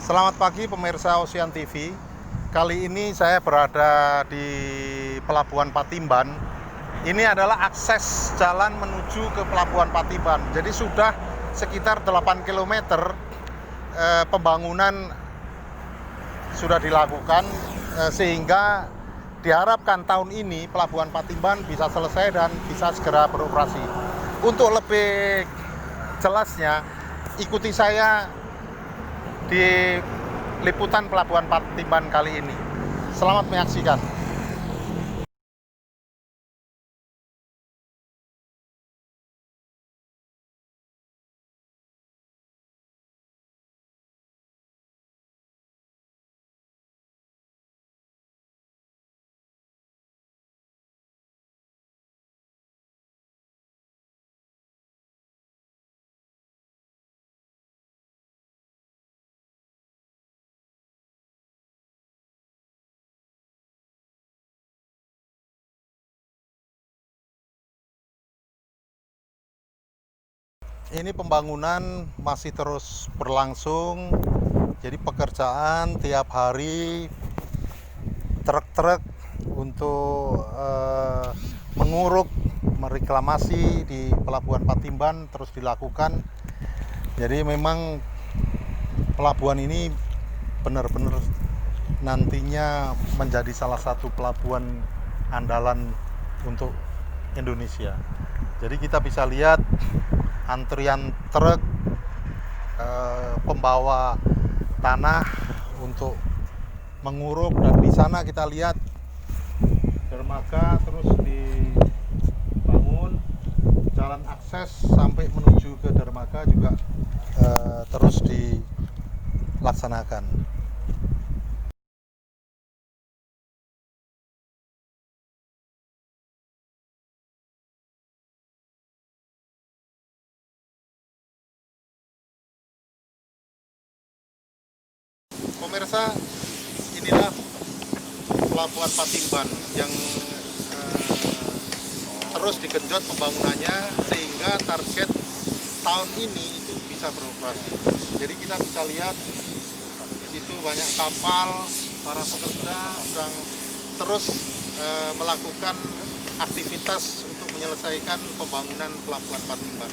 Selamat pagi pemirsa Ocean TV. Kali ini saya berada di Pelabuhan Patimban. Ini adalah akses jalan menuju ke Pelabuhan Patimban. Jadi sudah sekitar 8 km pembangunan sudah dilakukan sehingga diharapkan tahun ini Pelabuhan Patimban bisa selesai dan bisa segera beroperasi. Untuk lebih jelasnya, ikuti saya di liputan Pelabuhan Patimban kali ini. Selamat menyaksikan. Ini pembangunan masih terus berlangsung. Jadi pekerjaan tiap hari truk-truk untuk menguruk, mereklamasi di Pelabuhan Patimban terus dilakukan. Jadi memang pelabuhan ini benar-benar nantinya menjadi salah satu pelabuhan andalan untuk Indonesia. Jadi kita bisa lihat antrian truk pembawa tanah untuk menguruk, dan di sana kita lihat dermaga terus dibangun, jalan akses sampai menuju ke dermaga juga terus dilaksanakan. Pemirsa, inilah Pelabuhan Patimban yang terus digenjot pembangunannya sehingga target tahun ini itu bisa beroperasi. Jadi kita bisa lihat di situ banyak kapal, para pekerja sedang terus melakukan aktivitas untuk menyelesaikan pembangunan Pelabuhan Patimban.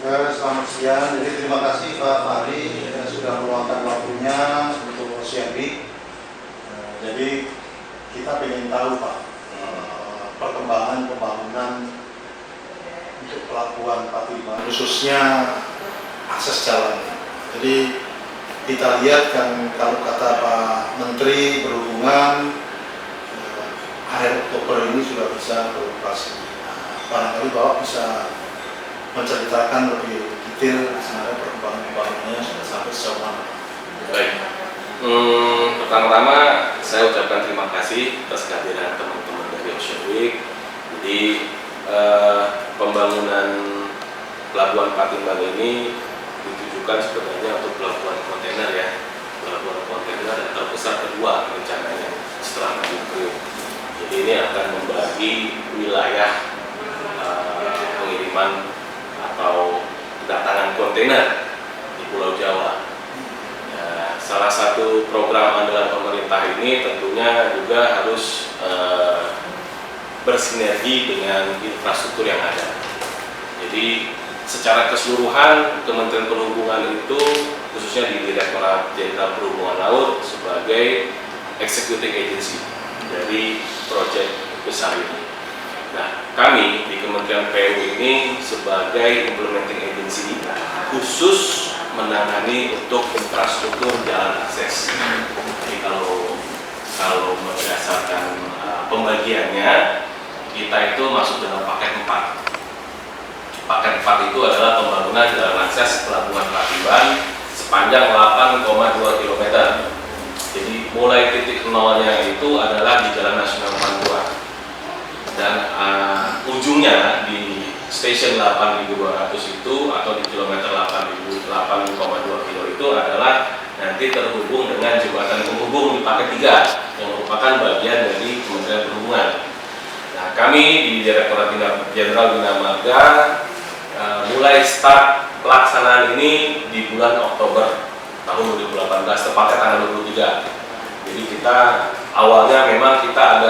Selamat siang, jadi terima kasih Pak Fahri sudah meluangkan waktunya untuk Ocean Week. Jadi kita ingin tahu Pak, perkembangan pembangunan untuk Pelabuhan Patimban, khususnya akses jalan. Jadi kita lihat kan, kalau kata Pak Menteri Perhubungan, akhir Oktober ini sudah bisa beroperasi. Barangkali Bapak bisa menceritakan lebih detail sebenarnya perkembangan pembangunannya sudah sampai sejauh mana. Baik, pertama-tama saya ucapkan terima kasih atas kehadiran teman-teman dari Ocean Week. Jadi pembangunan Pelabuhan Patimban ini ditujukan sebenarnya untuk pelabuhan kontainer ya, pelabuhan kontainer yang terbesar kedua rencananya setelah Madiun. Jadi ini akan membagi wilayah pengiriman atau kedatangan kontainer di Pulau Jawa. Ya, salah satu program andalan pemerintah ini tentunya juga harus bersinergi dengan infrastruktur yang ada. Jadi secara keseluruhan Kementerian Perhubungan itu, khususnya di Direktorat Jenderal Perhubungan Laut, sebagai executing agency dari proyek besar ini. Nah, kami di Kementerian PU ini sebagai implementing agency khusus menangani untuk infrastruktur jalan akses. Jadi kalau berdasarkan pembagiannya, kita itu masuk dalam paket 4. Paket 4 itu adalah pembangunan jalan akses pelabuhan Pratimban sepanjang 8,2 km. Jadi mulai titik nolnya itu adalah di Jalan Nasional Pantura dan ujungnya di stasiun 8.200 itu atau di kilometer 8,2 kilo itu adalah nanti terhubung dengan jembatan penghubung di paket 3 yang merupakan bagian dari Kementerian Perhubungan. Nah, kami di Direktorat Jenderal Bina Marga mulai start pelaksanaan ini di bulan Oktober tahun 2018, tepatnya tanggal 23. Jadi kita awalnya memang kita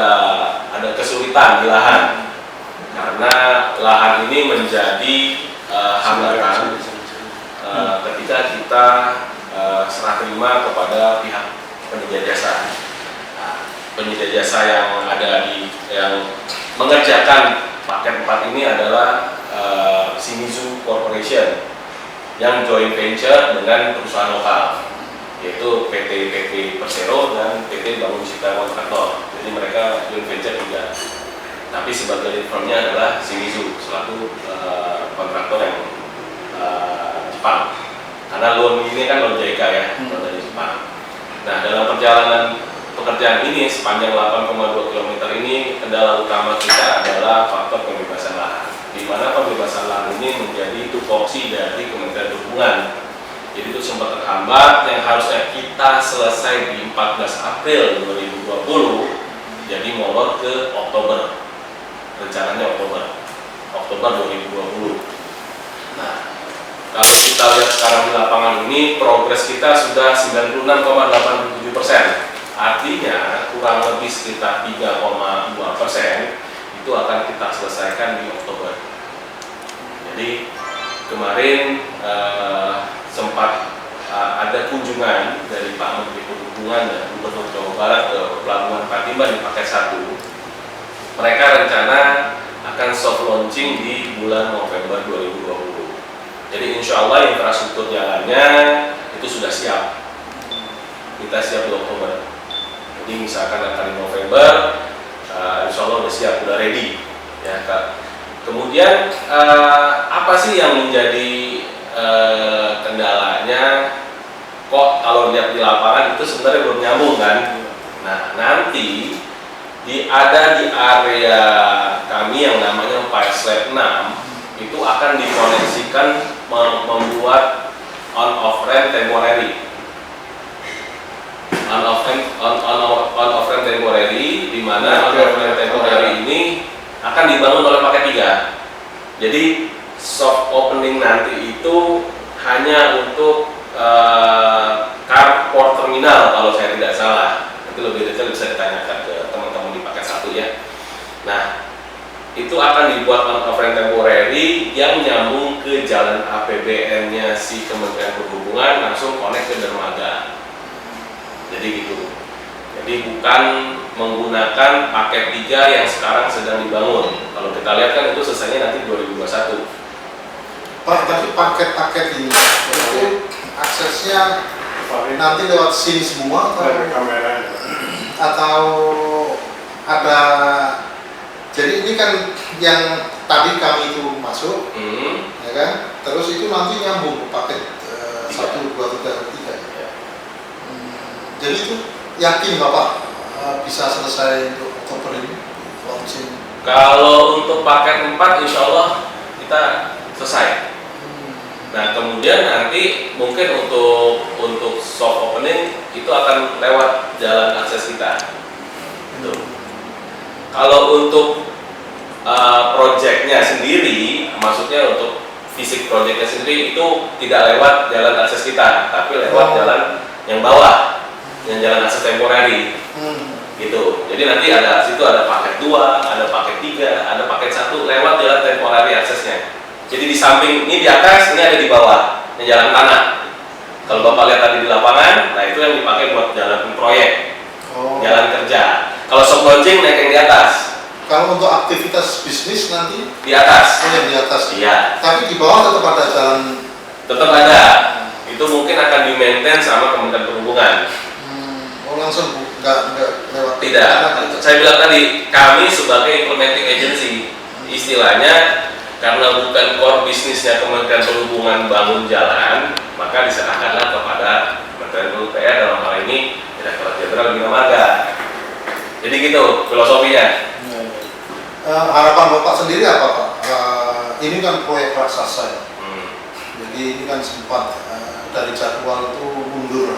ada kesulitan di lahan karena lahan ini menjadi hambatan ketika kita serah terima kepada pihak penyedia jasa. Nah, penyedia jasa yang ada yang mengerjakan paket 4 ini adalah Shimizu Corporation yang joint venture dengan perusahaan lokal, yaitu PT Persero dan PT Bangun Cipta Kontraktor. Jadi mereka joint venture juga. Tapi sebagai firmnya adalah Shimizu selaku kontraktor yang Jepang. Karena loan ini kan loan JICA ya, loan dari Jepang. Nah, dalam perjalanan pekerjaan ini sepanjang 8,2 km ini kendala utama kita adalah faktor pembebasan lahan. Di mana pembebasan lahan ini menjadi tupoksi dari Kementerian Perhubungan. Jadi itu sempat terhambat yang harusnya kita selesai di 14 April 2020 jadi molor ke Oktober. Rencananya Oktober 2020. Nah, kalau kita lihat sekarang di lapangan ini progres kita sudah 96,87%. Artinya kurang lebih sekitar 3,2% itu akan kita selesaikan di Oktober. Jadi kemarin sempat ada kunjungan dari Pak Menteri Perhubungan dan Gubernur Jawa Barat ke Pelabuhan Pratimban di paket 1. Mereka rencana akan soft launching di bulan November 2020. Jadi insya Allah infrastruktur jalannya itu sudah siap. Kita siap di Oktober. Jadi misalkan akan di November, insya Allah sudah siap, sudah ready. Ya, Kak. Kemudian apa sih yang menjadi kendalanya? Kok kalau lihat di lapangan itu sebenarnya belum nyambung kan? Nah, nanti ada di area kami yang namanya Pilot 6 itu akan dikoneksikan membuat on-off ramp temporary. On-off ramp temporary, di mana on-off ramp temporary ini akan dibangun oleh paket 3. Jadi soft opening nanti itu hanya untuk carport terminal kalau saya tidak salah. Itu lebih detail bisa ditanyakan ke teman-teman di paket 1 ya. Nah, itu akan dibuat on-off ramp temporary yang nyambung ke jalan APBN-nya si Kementerian Perhubungan langsung connect ke dermaga. Jadi gitu. Jadi bukan menggunakan paket 3 yang sekarang sedang dibangun. Kalau kita lihat kan itu selesainya nanti 2021. Pak, tapi paket-paket ini itu aksesnya nanti lewat sini semua atau ada. Jadi ini kan yang tadi kami itu masuk, ya kan? Terus itu nanti nyambung ke paket 1, 2, 3, 3. Ya. Jadi itu yakin Bapak bisa selesai untuk Oktober ini launching? Kalau untuk paket 4 insya Allah kita selesai. Nah, kemudian nanti mungkin untuk soft opening itu akan lewat jalan akses kita. Gitu. Kalau untuk proyeknya sendiri, maksudnya untuk fisik proyeknya sendiri itu tidak lewat jalan akses kita, tapi lewat jalan yang bawah, yang jalan akses temporary. Gitu. Jadi nanti situ ada paket 2, ada paket 3, ada paket 1 lewat jalan temporary aksesnya. Jadi di samping ini di atas, ini ada di bawah, yang jalan tanah. Kalau Bapak lihat tadi di lapangan, nah itu yang dipakai buat jalan proyek, jalan kerja. Kalau soft launching naik yang di atas. Kalau untuk aktivitas bisnis nanti di atas. Yang di atas. Iya. Tapi di bawah tetap ada jalan. Tetap ada. Itu mungkin akan di maintain sama Kementerian Perhubungan. Langsung nggak lewat Tidak, saya bilang tadi kami sebagai implementing agency, istilahnya karena bukan core bisnisnya Kementerian Perhubungan bangun jalan, maka diserahkanlah kepada Kementerian PUPR, dalam hal ini Direktorat Jenderal Bina Marga. Jadi gitu filosofinya. Harapan Bapak sendiri apa Pak? Ini kan proyek raksasa ya. Jadi ini kan sempat dari jadwal itu mundur.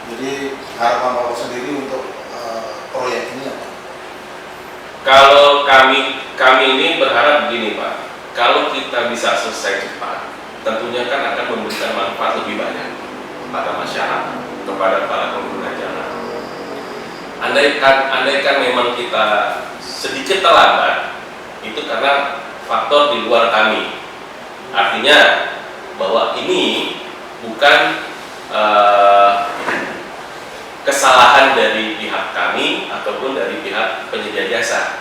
Jadi harapan Bapak sendiri untuk proyek ini apa? Kalau kami ini berharap begini Pak, kalau kita bisa selesai cepat, tentunya kan akan memberikan manfaat lebih banyak pada masyarakat, kepada para pengguna jalan. Andaikan memang kita sedikit terlambat, itu karena faktor di luar kami. Artinya bahwa ini bukan kesalahan dari pihak kami ataupun dari pihak penyedia jasa.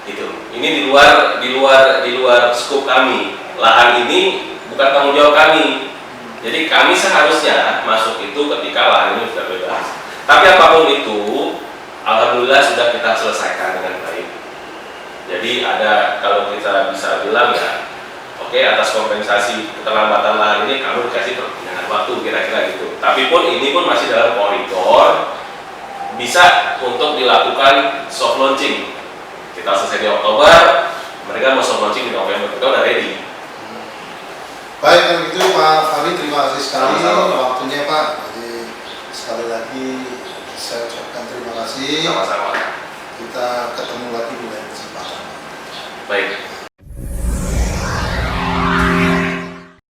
Gitu. Ini di luar skop kami. Lahan ini bukan tanggung jawab kami. Jadi kami seharusnya masuk itu ketika lahan ini sudah bebas. Tapi apapun itu, alhamdulillah sudah kita selesaikan dengan baik. Jadi ada, kalau kita bisa bilang ya, oke, atas kompensasi keterlambatan lahan ini kamu dikasih perpindahan waktu kira-kira gitu. Tapi pun ini pun masih dalam koridor bisa untuk dilakukan soft launching. Kita selesai di Oktober, mereka mau soft launching di November, kita udah ready. Baik, kalau gitu Pak Fahri, terima kasih sekali Sama-sama, Pak. waktunya Pak. Jadi sekali lagi saya ucapkan terima kasih. Sama-sama. Kita ketemu lagi di lain kesempatan. Baik.